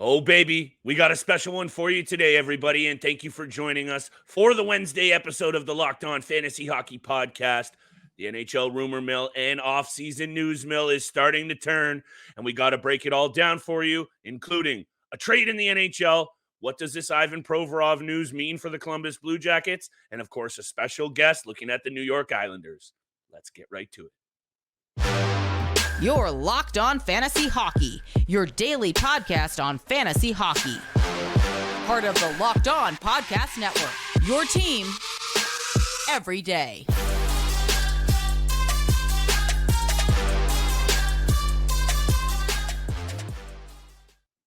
Oh, baby, we got a special one for you today, everybody, and thank you for joining us for the Wednesday episode of the Locked On Fantasy Hockey Podcast. The NHL rumor mill and off-season news mill is starting to turn, and we got to break it all down for you, including a trade in the NHL. What does this Ivan Provorov news mean for the Columbus Blue Jackets? And, of course, a special guest looking at the New York Islanders. Let's get right to it. You're Locked On Fantasy Hockey, your daily podcast on fantasy hockey. Part of the Locked On Podcast Network, your team every day.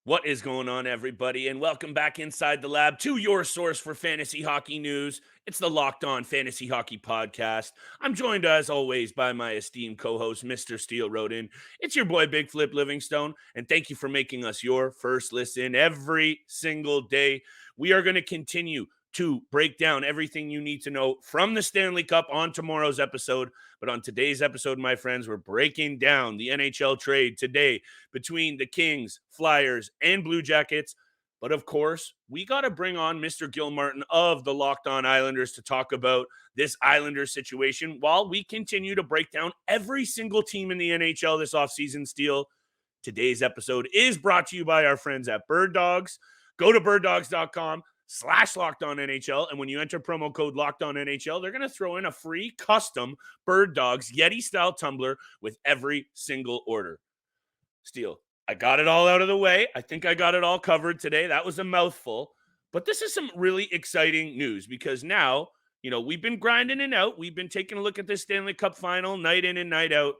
What is going on, everybody? And welcome back inside the lab to your source for fantasy hockey news. It's the Locked On Fantasy Hockey Podcast. I'm joined, as always, by my esteemed co-host, Mr. Steele Roden. It's your boy, Big Flip Livingstone, and thank you for making us your first listen every single day. We are going to continue to break down everything you need to know from the Stanley Cup on tomorrow's episode. But on today's episode, my friends, we're breaking down the NHL trade today between the Kings, Flyers, and Blue Jackets. But of course, we got to bring on Mr. Gil Martin of the Locked On Islanders to talk about this Islanders situation while we continue to break down every single team in the NHL this offseason. Steele, today's episode is brought to you by our friends at Bird Dogs. Go to birddogs.com/LockedOnNHL, and when you enter promo code LockedOnNHL, they're going to throw in a free custom Bird Dogs Yeti-style tumbler with every single order. Steele, I got it all out of the way. I think I got it all covered today. That was a mouthful, but this is some really exciting news because now, we've been grinding it out. We've been taking a look at this Stanley Cup final night in and night out.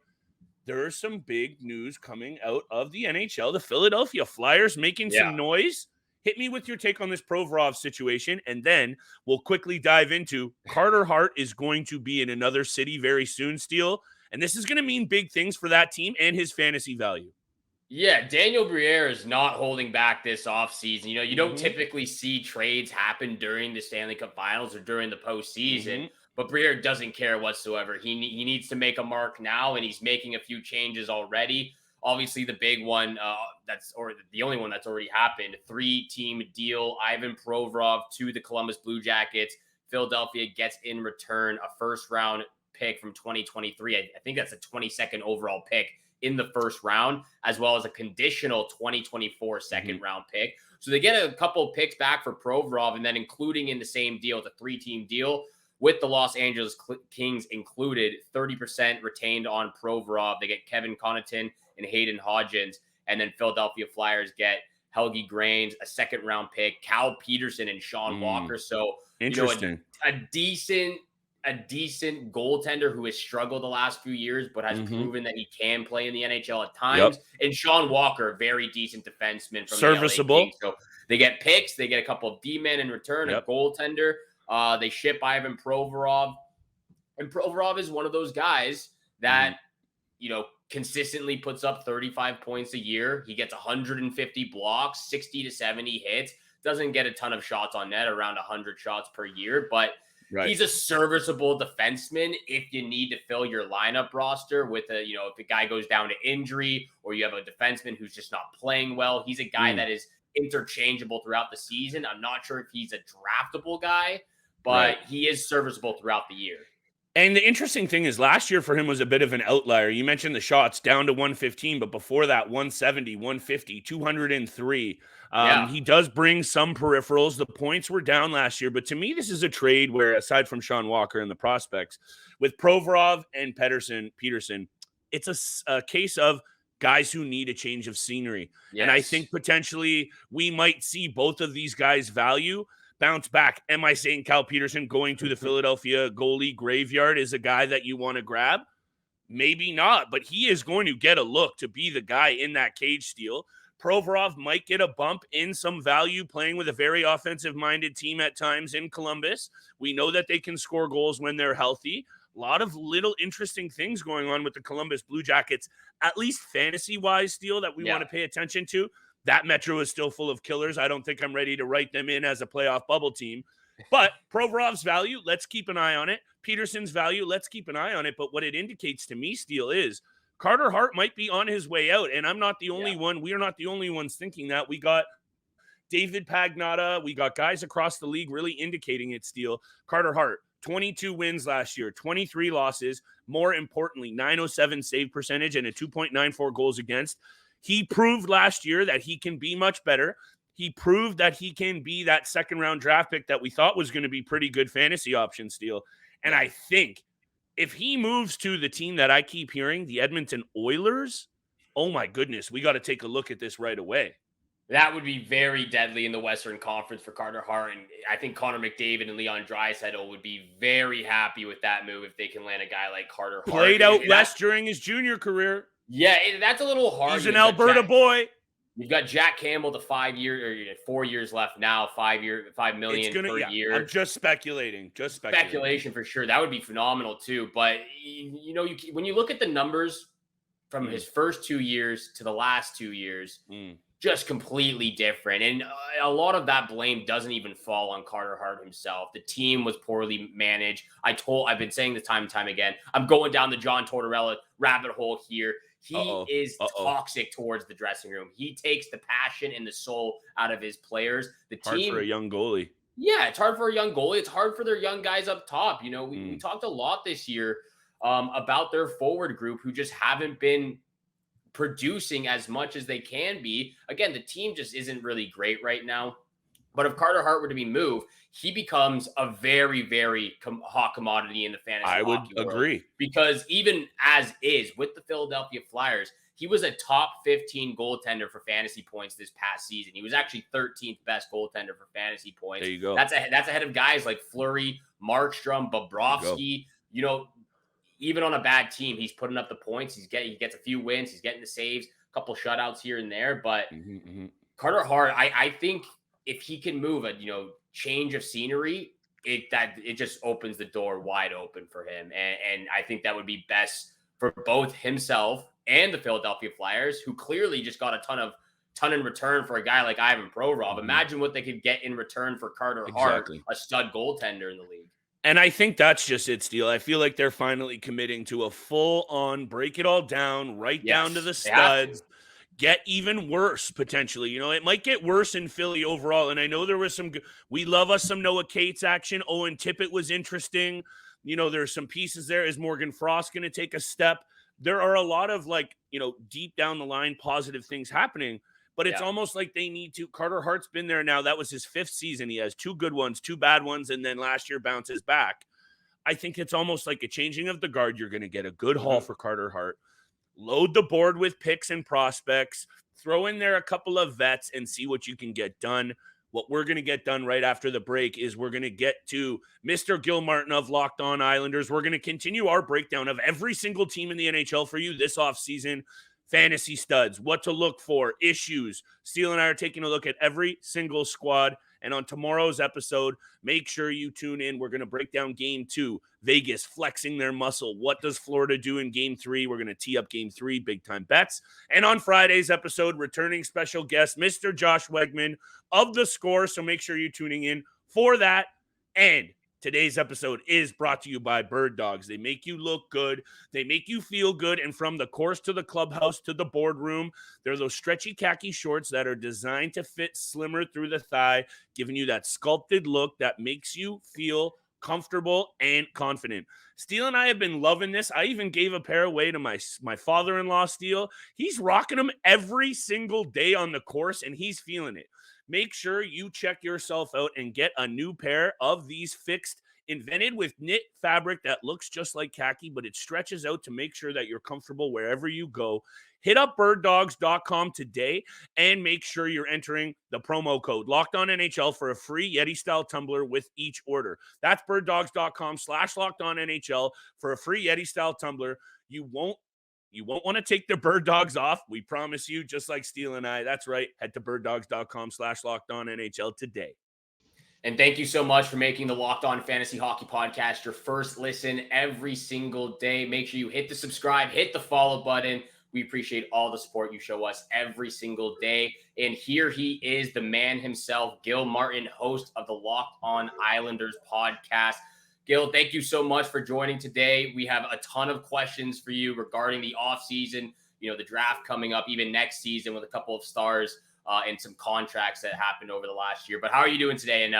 There is some big news coming out of the NHL. The Philadelphia Flyers making some noise. Hit me with your take on this Provorov situation, and then we'll quickly dive into Carter Hart is going to be in another city very soon, Steele, and this is going to mean big things for that team and his fantasy value. Yeah, Daniel Briere is not holding back this offseason. You don't typically see trades happen during the Stanley Cup Finals or during the postseason, but Briere doesn't care whatsoever. He needs to make a mark now, and he's making a few changes already. Obviously, the big one, the only one that's already happened, 3-team deal, Ivan Provorov to the Columbus Blue Jackets. Philadelphia gets in return a first-round pick from 2023. I think that's a 22nd overall pick in the first round, as well as a conditional 2024 second-round pick. So they get a couple of picks back for Provorov, and then including in the same deal, the 3-team deal, with the Los Angeles Kings included, 30% retained on Provorov. They get Kevin Connaughton and Hayden Hodgins, and then Philadelphia Flyers get Helgi Grains, a second-round pick, Cal Peterson, and Sean Walker. So, interesting. A decent goaltender who has struggled the last few years, but has proven that he can play in the NHL at times. Yep. And Sean Walker, a very decent defenseman from serviceable. The LA Kings. So they get picks, they get a couple of D-men in return, a goaltender. They ship Ivan Provorov, and Provorov is one of those guys that, consistently puts up 35 points a year. He gets 150 blocks, 60 to 70 hits, doesn't get a ton of shots on net, around 100 shots per year, but he's a serviceable defenseman if you need to fill your lineup roster with if a guy goes down to injury or you have a defenseman who's just not playing well. He's a guy that is interchangeable throughout the season. I'm not sure if he's a draftable guy, but he is serviceable throughout the year. And the interesting thing is last year for him was a bit of an outlier. You mentioned the shots down to 115, but before that, 170, 150, 203. He does bring some peripherals. The points were down last year, but to me, this is a trade where, aside from Sean Walker and the prospects, with Provorov and Peterson, it's a case of guys who need a change of scenery. Yes. And I think potentially we might see both of these guys' value bounce back. Am I saying Cal Peterson going to the Philadelphia goalie graveyard is a guy that you want to grab? Maybe not, but he is going to get a look to be the guy in that cage steal. Provorov might get a bump in some value playing with a very offensive-minded team at times in Columbus. We know that they can score goals when they're healthy. A lot of little interesting things going on with the Columbus Blue Jackets, at least fantasy-wise, Steele, that we want to pay attention to. That Metro is still full of killers. I don't think I'm ready to write them in as a playoff bubble team. But Provorov's value, let's keep an eye on it. Peterson's value, let's keep an eye on it. But what it indicates to me, Steele, is Carter Hart might be on his way out. And I'm not the only one. We are not the only ones thinking that. We got David Pagnotta. We got guys across the league really indicating it, Steele. Carter Hart, 22 wins last year, 23 losses. More importantly, 907 save percentage and a 2.94 goals against. He proved last year that he can be much better. He proved that he can be that second-round draft pick that we thought was going to be pretty good fantasy option, Steele. And I think if he moves to the team that I keep hearing, the Edmonton Oilers, oh my goodness, we got to take a look at this right away. That would be very deadly in the Western Conference for Carter Hart. And I think Connor McDavid and Leon Draisaitl would be very happy with that move if they can land a guy like Carter Hart. Played out west during his junior career. Yeah, that's a little hard. He's an Alberta boy. You've got Jack Campbell, the 5 year or 4 years left now, $5 million per year. I'm just speculating. Speculation for sure. That would be phenomenal too. But when you look at the numbers from his first 2 years to the last 2 years, just completely different. And a lot of that blame doesn't even fall on Carter Hart himself. The team was poorly managed. I've been saying this time and time again. I'm going down the John Tortorella rabbit hole here. He is toxic towards the dressing room. He takes the passion and the soul out of his players. Hard for a young goalie. Yeah, it's hard for a young goalie. It's hard for their young guys up top. We talked a lot this year about their forward group who just haven't been producing as much as they can be. Again, the team just isn't really great right now. But if Carter Hart were to be moved, he becomes a very, very hot commodity in the fantasy hockey world. I would agree. Because even as is with the Philadelphia Flyers, he was a top 15 goaltender for fantasy points this past season. He was actually 13th best goaltender for fantasy points. There you go. That's ahead of guys like Fleury, Markstrom, Bobrovsky. Even on a bad team, he's putting up the points. He gets a few wins. He's getting the saves, a couple shutouts here and there. But Carter Hart, I think if he can move a change of scenery, it just opens the door wide open for him. And I think that would be best for both himself and the Philadelphia Flyers, who clearly just got a ton in return for a guy like Ivan Provorov. Imagine what they could get in return for Carter Hart, a stud goaltender in the league. And I think that's just it, Steele. I feel like they're finally committing to a full-on break it all down, down to the studs, get even worse potentially. It might get worse in Philly overall. And I know there was we love us some Noah Cates action. Owen Tippett was interesting. There's some pieces there. Is Morgan Frost going to take a step? There are a lot of deep down the line positive things happening. But it's almost like they need to. Carter Hart's been there now. That was his 5th season. He has 2 good ones, 2 bad ones, and then last year bounces back. I think it's almost like a changing of the guard. You're going to get a good haul for Carter Hart. Load the board with picks and prospects. Throw in there a couple of vets and see what you can get done. What we're going to get done right after the break is we're going to get to Mr. Gil Martin of Locked On Islanders. We're going to continue our breakdown of every single team in the NHL for you this offseason. Fantasy studs, what to look for, issues. Steele and I are taking a look at every single squad. And on tomorrow's episode, make sure you tune in. We're going to break down Game 2. Vegas flexing their muscle. What does Florida do in Game 3? We're going to tee up Game 3, big-time bets. And on Friday's episode, returning special guest, Mr. Josh Wegman of The Score. So make sure you're tuning in for that. And today's episode is brought to you by Bird Dogs. They make you look good. They make you feel good. And from the course to the clubhouse to the boardroom, they're those stretchy khaki shorts that are designed to fit slimmer through the thigh, giving you that sculpted look that makes you feel comfortable and confident. Steele and I have been loving this. I even gave a pair away to my father-in-law, Steele. He's rocking them every single day on the course, and he's feeling it. Make sure you check yourself out and get a new pair of these fixed, invented with knit fabric that looks just like khaki, but it stretches out to make sure that you're comfortable wherever you go. Hit up birddogs.com today and make sure you're entering the promo code LOCKEDONNHL for a free Yeti-style tumbler with each order. That's birddogs.com/LockedOnNHL for a free Yeti-style tumbler. You won't want to take the Bird Dogs off. We promise you, just like Steele and I. That's right. Head to birddogs.com/LockedOnNHL today. And thank you so much for making the Locked On Fantasy Hockey Podcast your first listen every single day. Make sure you hit the subscribe, hit the follow button. We appreciate all the support you show us every single day. And here he is, the man himself, Gil Martin, host of the Locked On Islanders podcast. Gil, thank you so much for joining today. We have a ton of questions for you regarding the offseason, the draft coming up, even next season with a couple of stars and some contracts that happened over the last year. But how are you doing today? And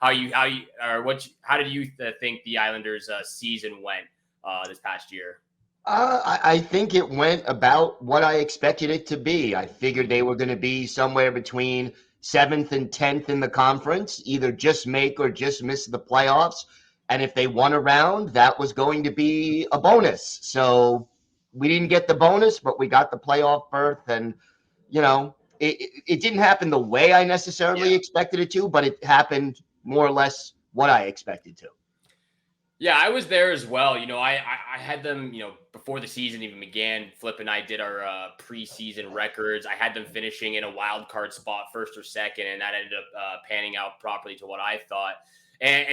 how did you think the Islanders' season went this past year? I think it went about what I expected it to be. I figured they were going to be somewhere between 7th and 10th in the conference, either just make or just miss the playoffs. And if they won a round, that was going to be a bonus. So we didn't get the bonus, but we got the playoff berth. And, it didn't happen the way I necessarily expected it to, but it happened more or less what I expected to. Yeah, I was there as well. I had them, before the season even began, Flip and I did our preseason records. I had them finishing in a wild card spot, first or second, and that ended up panning out properly to what I thought. And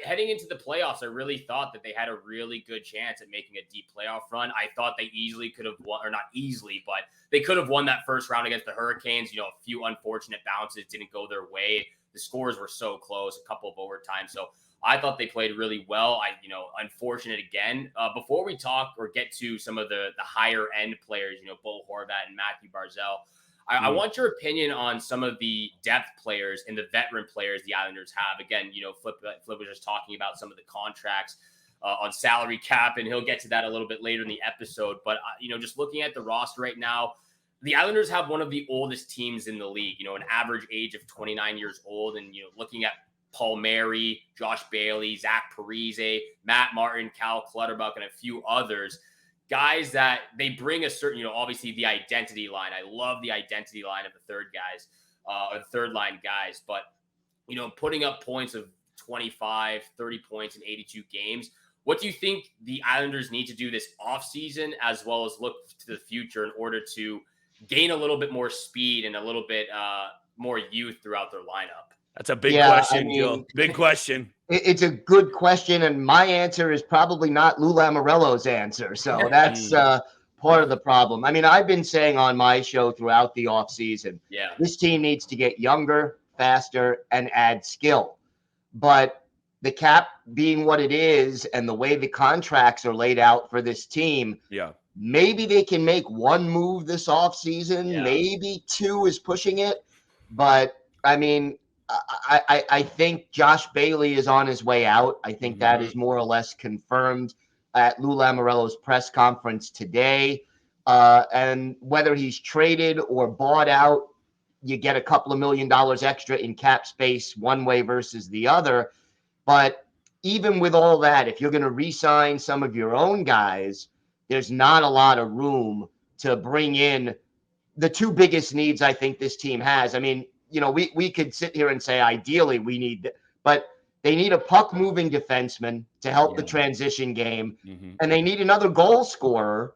heading into the playoffs, I really thought that they had a really good chance at making a deep playoff run. I thought they easily could have won, or not easily, but they could have won that first round against the Hurricanes. A few unfortunate bounces didn't go their way. The scores were so close, a couple of overtime. So I thought they played really well. Unfortunate again. Before we talk or get to some of the higher end players, Bo Horvat and Matthew Barzal, I want your opinion on some of the depth players and the veteran players the Islanders have. Again, Flip was just talking about some of the contracts on salary cap, and he'll get to that a little bit later in the episode. But, just looking at the roster right now, the Islanders have one of the oldest teams in the league, an average age of 29 years old. And, looking at Paul Mary, Josh Bailey, Zach Parise, Matt Martin, Cal Clutterbuck, and a few others, guys that they bring a certain, obviously the identity line. I love the identity line of the third line guys, but, putting up points of 25, 30 points in 82 games. What do you think the Islanders need to do this offseason, as well as look to the future, in order to gain a little bit more speed and a little bit more youth throughout their lineup? That's a big question, Gil. Big question. It's a good question, and my answer is probably not Lou Lamoriello's answer. So that's part of the problem. I mean, I've been saying on my show throughout the offseason, this team needs to get younger, faster, and add skill. But the cap being what it is and the way the contracts are laid out for this team, maybe they can make one move this offseason. Maybe two is pushing it. But, I mean, I think Josh Bailey is on his way out. I think that is more or less confirmed at Lou Lamoriello's press conference today. And whether he's traded or bought out, you get a couple of $1 million extra in cap space one way versus the other. But even with all that, if you're going to re-sign some of your own guys, there's not a lot of room to bring in the two biggest needs I think this team has. I mean, we could sit here and say ideally we need, but they need a puck-moving defenseman to help the transition game, and they need another goal scorer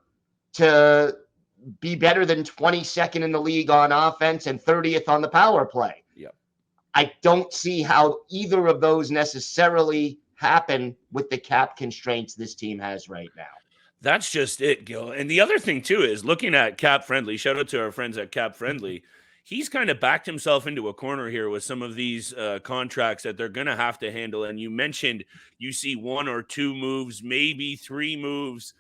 to be better than 22nd in the league on offense and 30th on the power play. I don't see how either of those necessarily happen with the cap constraints this team has right now. That's just it, Gil. And the other thing, too, is looking at Cap Friendly. Shout out to our friends at Cap Friendly. He's kind of backed himself into a corner here with some of these contracts that they're going to have to handle. And you mentioned you see one or two moves, maybe three moves.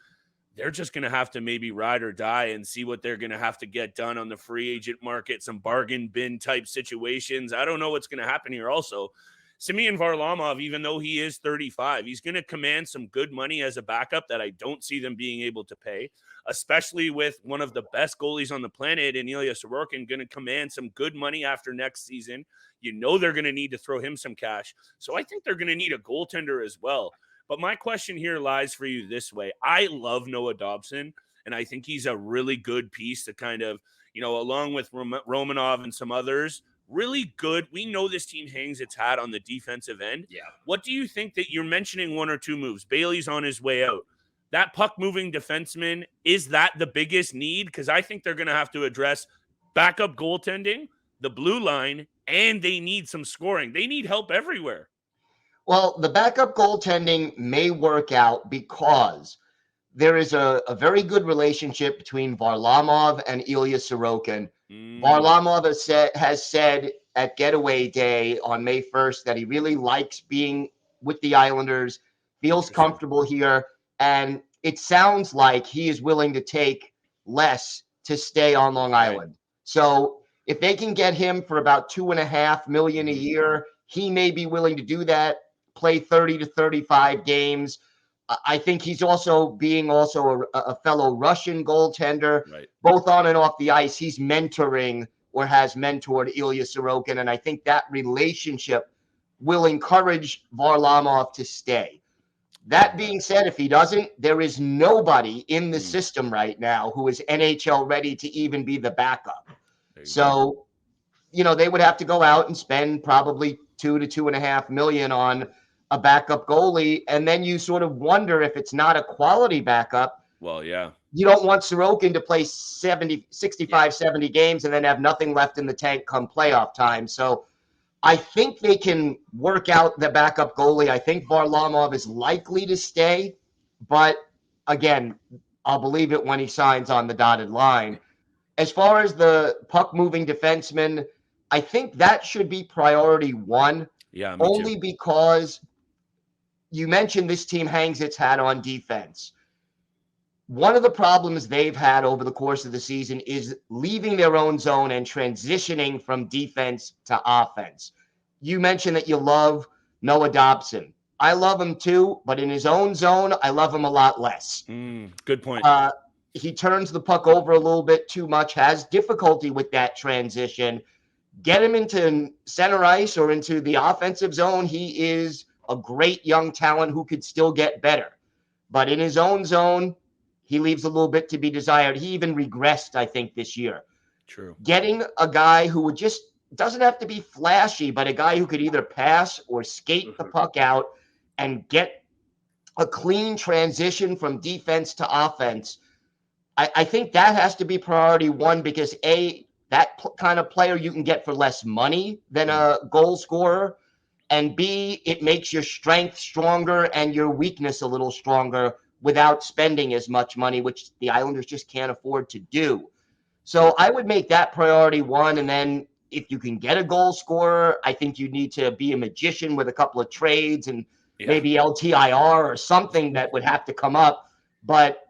They're just going to have to maybe ride or die and see what they're going to have to get done on the free agent market, some bargain bin type situations. I don't know what's going to happen here also. Semyon Varlamov, even though he is 35, he's going to command some good money as a backup that I don't see them being able to pay, especially with one of the best goalies on the planet, and Ilya Sorokin, going to command some good money after next season. They're going to need to throw him some cash. So I think they're going to need a goaltender as well. But my question here lies for you this way. I love Noah Dobson, and I think he's a really good piece to kind of, along with Romanov and some others, really good. We know this team hangs its hat on the defensive end. What do you think that you're mentioning one or two moves? Bailey's on his way out. That puck-moving defenseman, is that the biggest need? Because I think they're going to have to address backup goaltending, the blue line, and they need some scoring. They need help everywhere. Well, the backup goaltending may work out because there is a very good relationship between Varlamov and Ilya Sorokin. Varlamov has said at Getaway Day on May 1st that he really likes being with the Islanders, feels comfortable here, and it sounds like he is willing to take less to stay on Long Island. So If they can get him for about $2.5 million a year, he may be willing to do that, play 30 to 35 games. I think he's also a fellow Russian goaltender, right, both on and off the ice. He's mentoring or has mentored Ilya Sorokin, and I think that relationship will encourage Varlamov to stay. That being said, if he doesn't, there is nobody in the system right now who is NHL ready to even be the backup. So, they would have to go out and spend probably $2 to $2.5 million on a backup goalie. And then you sort of wonder if it's not a quality backup. Well, yeah. You don't want Sorokin to play 70 games and then have nothing left in the tank come playoff time. So I think they can work out the backup goalie. I think Varlamov is likely to stay. But again, I'll believe it when he signs on the dotted line. As far as the puck-moving defenseman, I think that should be priority one. Yeah, me only too. Because you mentioned this team hangs its hat on defense. One of the problems they've had over the course of the season is leaving their own zone and transitioning from defense to offense. You mentioned that you love Noah Dobson. I love him too, but in his own zone, I love him a lot less. Good point. He turns the puck over a little bit too much, has difficulty with that transition. Get him into center ice or into the offensive zone. He is a great young talent who could still get better. But in his own zone, he leaves a little bit to be desired. He even regressed, I think, this year. True. Getting a guy who would just doesn't have to be flashy, but a guy who could either pass or skate the puck out and get a clean transition from defense to offense. I think that has to be priority one because that kind of player you can get for less money than a goal scorer. And B, it makes your strength stronger and your weakness a little stronger without spending as much money, which the Islanders just can't afford to do. So I would make that priority one. And then if you can get a goal scorer, I think you need to be a magician with a couple of trades and maybe LTIR or something that would have to come up. But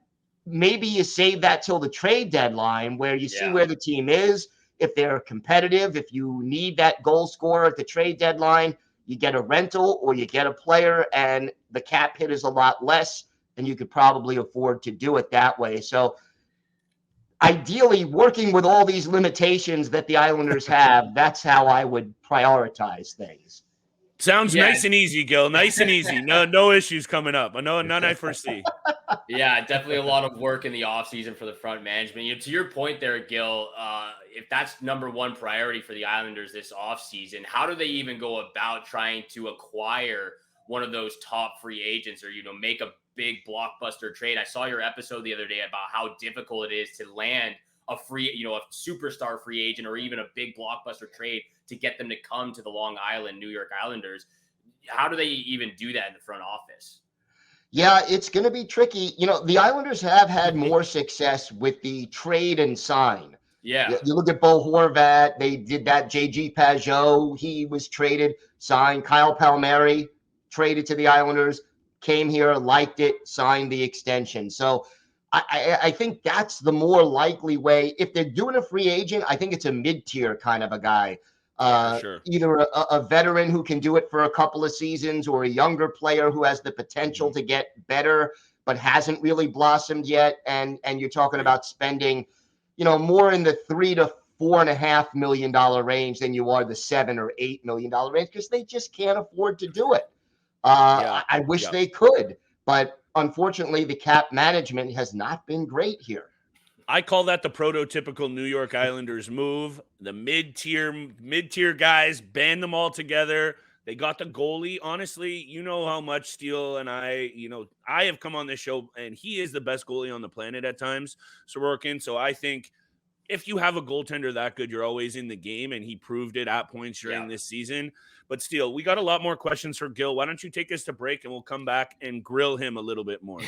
maybe you save that till the trade deadline where you see where the team is. If they're competitive, if you need that goal scorer at the trade deadline, you get a rental or you get a player and the cap hit is a lot less and you could probably afford to do it that way. So ideally, working with all these limitations that the Islanders have, that's how I would prioritize things. Sounds nice and easy, Gil. Nice and easy. No issues coming up. None I foresee. Yeah, definitely a lot of work in the offseason for the front management. To your point there, Gil, if that's number one priority for the Islanders this offseason, how do they even go about trying to acquire one of those top free agents or, make a big blockbuster trade? I saw your episode the other day about how difficult it is to land a superstar free agent or even a big blockbuster trade to get them to come to the Long Island New York Islanders. How do they even do that in the front office? Yeah, it's going to be tricky. The Islanders have had more success with the trade and sign. Yeah. You look at Bo Horvat. They did that. JG Pajot, he was traded, signed. Kyle Palmieri traded to the Islanders, came here, liked it, signed the extension. So I think that's the more likely way. If they're doing a free agent, I think it's a mid-tier kind of a guy. Sure. Either a veteran who can do it for a couple of seasons or a younger player who has the potential to get better but hasn't really blossomed yet. And you're talking about spending, more in the $3 to $4.5 million range than you are the $7 or $8 million range because they just can't afford to do it. I wish they could, but unfortunately, the cap management has not been great here. I call that the prototypical New York Islanders move. The mid-tier guys, band them all together. They got the goalie. Honestly, you know how much Steele and I have come on this show, and he is the best goalie on the planet at times, Sorokin. So I think if you have a goaltender that good, you're always in the game, and he proved it at points during this season. But Steele, we got a lot more questions for Gil. Why don't you take us to break, and we'll come back and grill him a little bit more.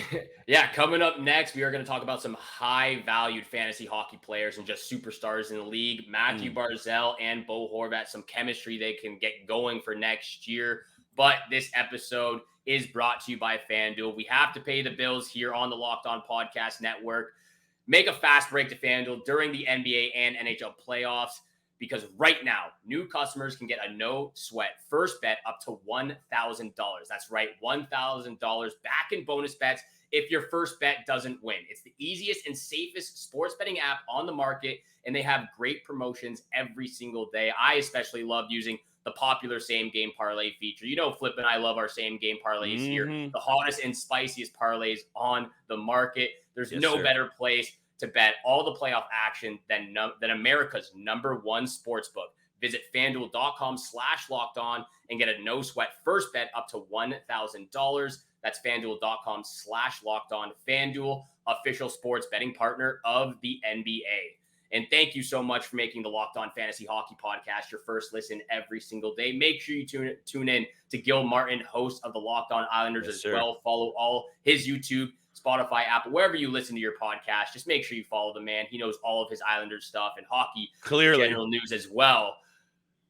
Coming up next, we are going to talk about some high-valued fantasy hockey players and just superstars in the league. Matthew Barzal and Bo Horvat, some chemistry they can get going for next year. But this episode is brought to you by FanDuel. We have to pay the bills here on the Locked On Podcast Network. Make a fast break to FanDuel during the NBA and NHL playoffs. because right now, new customers can get a no sweat first bet up to $1,000. That's right, $1,000 back in bonus bets if your first bet doesn't win. It's the easiest and safest sports betting app on the market, and they have great promotions every single day. I especially love using the popular same game parlay feature. You know, Flip and I love our same game parlays here. The hottest and spiciest parlays on the market. There's no better place to bet all the playoff action than America's #1 sportsbook. Visit FanDuel.com/lockedon and get a no sweat first bet up to $1,000. That's FanDuel.com/lockedon. FanDuel, official sports betting partner of the NBA. And thank you so much for making the Locked On Fantasy Hockey Podcast your first listen every single day. Make sure you tune in to Gil Martin, host of the Locked On Islanders well. Follow all his YouTube, Spotify, Apple, wherever you listen to your podcast. Just make sure you follow the man. He knows all of his Islanders stuff and hockey general news as well.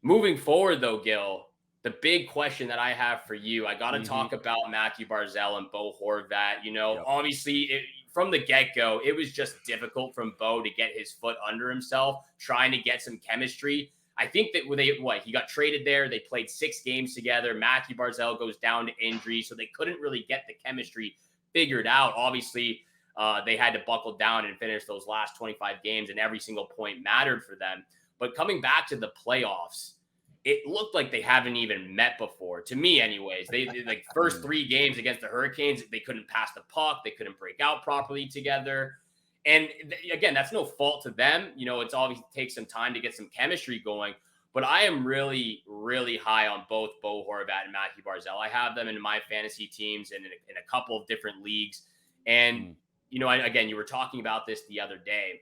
Moving forward, though, Gil, the big question that I have for you, I got to talk about Matthew Barzal and Bo Horvat. You know, obviously, from the get-go, it was just difficult from Bo to get his foot under himself, trying to get some chemistry. I think that he got traded there. They played 6 games together. Matthew Barzal goes down to injury, so they couldn't really get the chemistry figured out. Obviously, they had to buckle down and finish those last 25 games, and every single point mattered for them. But coming back to the playoffs, it looked like they haven't even met before. To me, anyways, they like first 3 games against the Hurricanes, they couldn't pass the puck. They couldn't break out properly together. And again, that's no fault to them. You know, it's obviously takes some time to get some chemistry going. But I am really, really high on both Bo Horvat and Matthew Barzal. I have them in my fantasy teams and in a couple of different leagues. And, you know, again, you were talking about this the other day.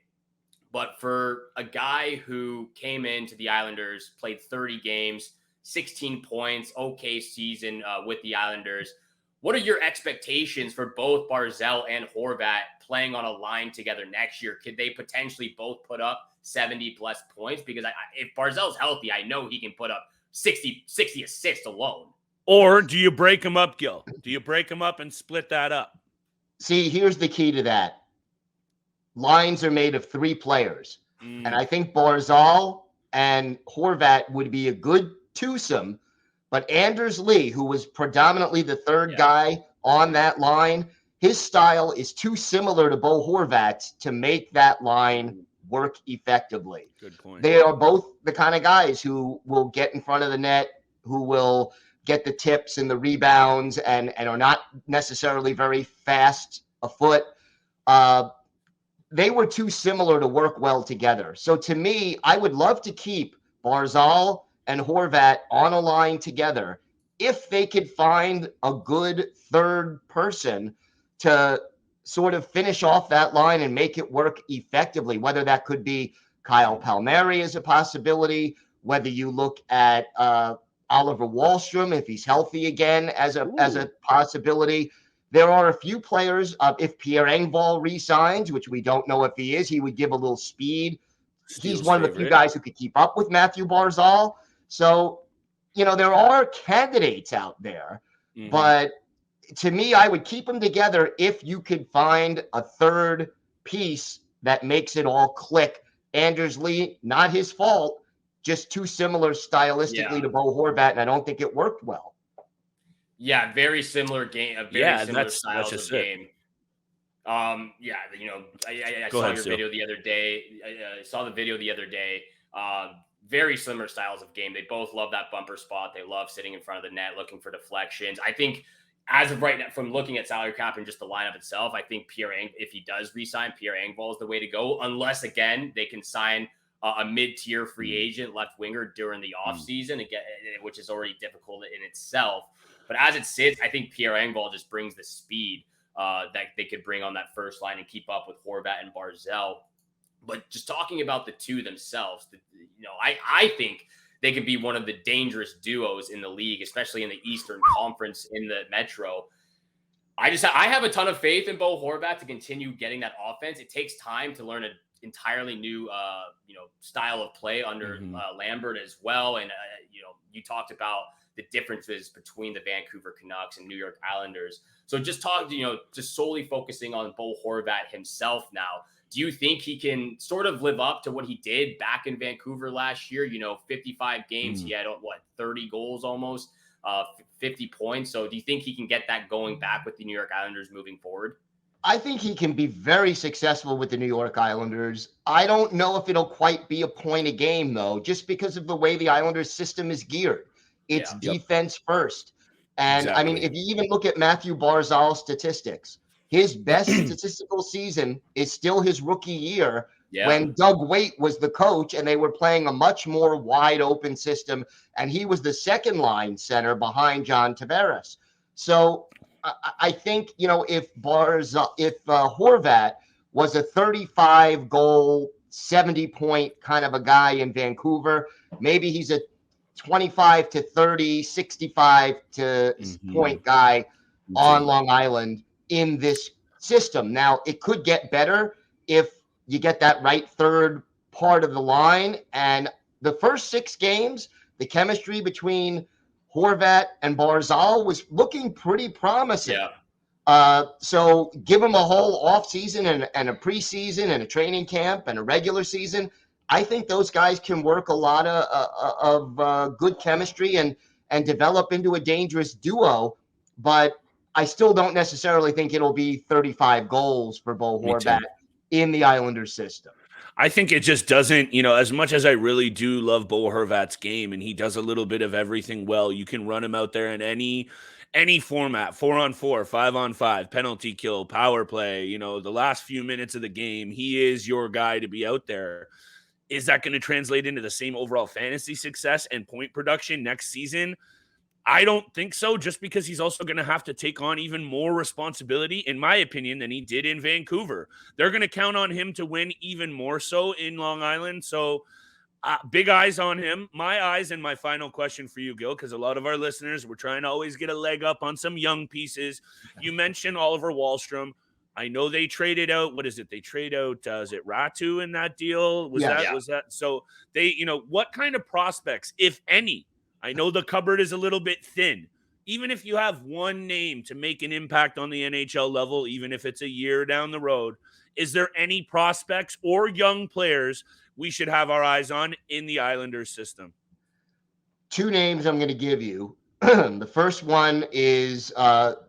But for a guy who came into the Islanders, played 30 games, 16 points, okay season with the Islanders, what are your expectations for both Barzal and Horvat playing on a line together next year? Could they potentially both put up 70-plus points? Because if Barzal's healthy, I know he can put up 60 assists alone. Or do you break him up, Gil? Do you break him up and split that up? See, here's the key to that. Lines are made of 3 players. And I think Barzal and Horvat would be a good twosome. But Anders Lee, who was predominantly the third guy on that line, his style is too similar to Bo Horvat's to make that line work effectively. Good point. They are both the kind of guys who will get in front of the net, who will get the tips and the rebounds and are not necessarily very fast afoot. They were too similar to work well together. So to me, I would love to keep Barzal and Horvat on a line together if they could find a good third person to sort of finish off that line and make it work effectively, whether that could be Kyle Palmieri as a possibility, whether you look at Oliver Wahlstrom, if he's healthy again, as a possibility. There are a few players, if Pierre Engvall re-signs, which we don't know if he is, he would give a little speed. He's one of the few guys who could keep up with Matthew Barzal. So, you know, there are candidates out there. But to me, I would keep them together if you could find a third piece that makes it all click. Anders Lee, not his fault, just too similar stylistically to Bo Horvat, and I don't think it worked well. Yeah, very similar game. Similar styles of game. You know, I saw your video the other day. I saw the video the other day. Very similar styles of game. They both love that bumper spot. They love sitting in front of the net, looking for deflections. I think as of right now, from looking at salary cap and just the lineup itself, I think if he does re-sign, Pierre Engvall is the way to go. Unless, again, they can sign a mid-tier free agent left winger during the offseason, again, which is already difficult in itself. But as it sits, I think Pierre Engvall just brings the speed that they could bring on that first line and keep up with Horvat and Barzal. But just talking about the two themselves, you know, I think they could be one of the dangerous duos in the league, especially in the Eastern Conference in the Metro. I have a ton of faith in Bo Horvat to continue getting that offense. It takes time to learn an entirely new, style of play under Lambert as well. And you talked about the differences between the Vancouver Canucks and New York Islanders. So just solely focusing on Bo Horvat himself now. Do you think he can sort of live up to what he did back in Vancouver last year? 55 games, he had 30 goals almost, 50 points. So do you think he can get that going back with the New York Islanders moving forward? I think he can be very successful with the New York Islanders. I don't know if it'll quite be a point a game, though, just because of the way the Islanders system is geared. It's defense first. And I mean, if you even look at Matthew Barzal's statistics, his best statistical season is still his rookie year when Doug Waite was the coach and they were playing a much more wide open system. And he was the second line center behind John Tavares. So I think, if Horvat was a 35 goal, 70 point kind of a guy in Vancouver, maybe he's a 25 to 30, 65 to point guy on Long Island in this system. Now, it could get better if you get that right third part of the line. And the first 6 games, the chemistry between Horvat and Barzal was looking pretty promising. So give him a whole offseason and a preseason and a training camp and a regular season. I think those guys can work a lot of good chemistry and develop into a dangerous duo. But I still don't necessarily think it'll be 35 goals for Bo Horvat in the Islanders system. I think it just doesn't, as much as I really do love Bo Horvat's game and he does a little bit of everything well, you can run him out there in any format, 4-on-4, 5-on-5, penalty kill, power play, the last few minutes of the game, he is your guy to be out there. Is that going to translate into the same overall fantasy success and point production next season? I don't think so, just because he's also going to have to take on even more responsibility, in my opinion, than he did in Vancouver. They're going to count on him to win even more so in Long Island. So big eyes on him. My eyes, and my final question for you, Gil, because a lot of our listeners, we're trying to always get a leg up on some young pieces. You mentioned Oliver Wahlstrom. I know they traded out. What is it? They trade out. Is it Ratu in that deal? Was that? So they, what kind of prospects, if any? I know the cupboard is a little bit thin. Even if you have one name to make an impact on the NHL level, even if it's a year down the road, is there any prospects or young players we should have our eyes on in the Islanders system? 2 names I'm going to give you. The first one is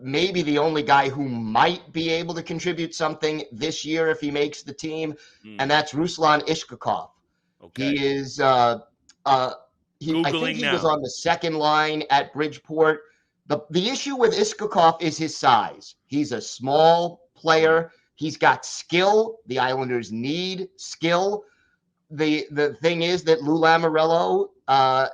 maybe the only guy who might be able to contribute something this year if he makes the team, and that's Ruslan Ishkakov. Okay. He is I think he was on the second line at Bridgeport. The issue with Ishkakov is his size. He's a small player. He's got skill. The Islanders need skill. The thing is that Lou Lamoriello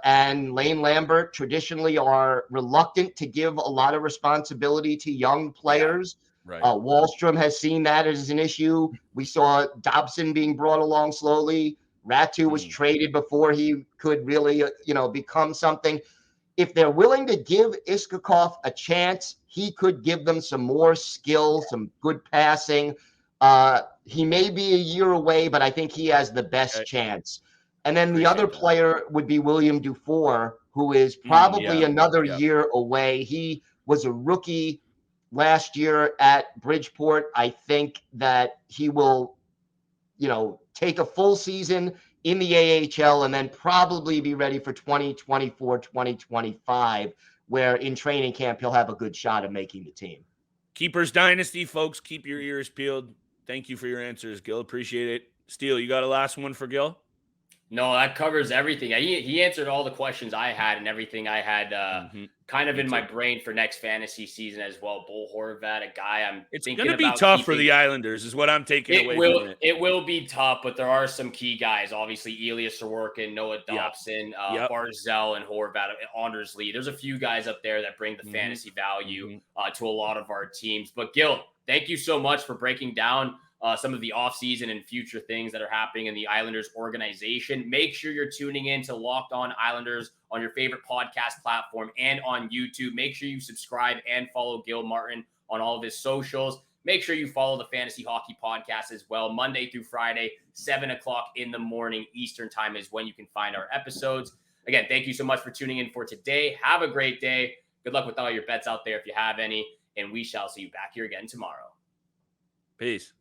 and Lane Lambert traditionally are reluctant to give a lot of responsibility to young players. Right. Wahlstrom has seen that as an issue. We saw Dobson being brought along slowly. Ratu was traded before he could really, become something. If they're willing to give Ishkakov a chance, he could give them some more skill, some good passing. He may be a year away, but I think he has the best chance. And then the other player would be William Dufour, who is probably another year away. He was a rookie last year at Bridgeport. I think that he will, take a full season in the AHL and then probably be ready for 2024, 2025, where in training camp he'll have a good shot at making the team. Keepers Dynasty, folks, keep your ears peeled. Thank you for your answers, Gil. Appreciate it. Steele, you got a last one for Gil? No, that covers everything. He answered all the questions I had and everything I had kind of in my brain for next fantasy season as well. Bo Horvat, a guy it's going to be tough for the Islanders is what I'm taking away from it. It will be tough, but there are some key guys. Obviously, Elias Sorokin, Noah Dobson, Barzal, and Horvat, Anders Lee. There's a few guys up there that bring the fantasy value to a lot of our teams. But Gil, thank you so much for breaking down some of the offseason and future things that are happening in the Islanders organization. Make sure you're tuning in to Locked On Islanders on your favorite podcast platform and on YouTube. Make sure you subscribe and follow Gil Martin on all of his socials. Make sure you follow the Fantasy Hockey Podcast as well. Monday through Friday, 7 o'clock in the morning Eastern time is when you can find our episodes. Again, thank you so much for tuning in for today. Have a great day. Good luck with all your bets out there if you have any. And we shall see you back here again tomorrow. Peace.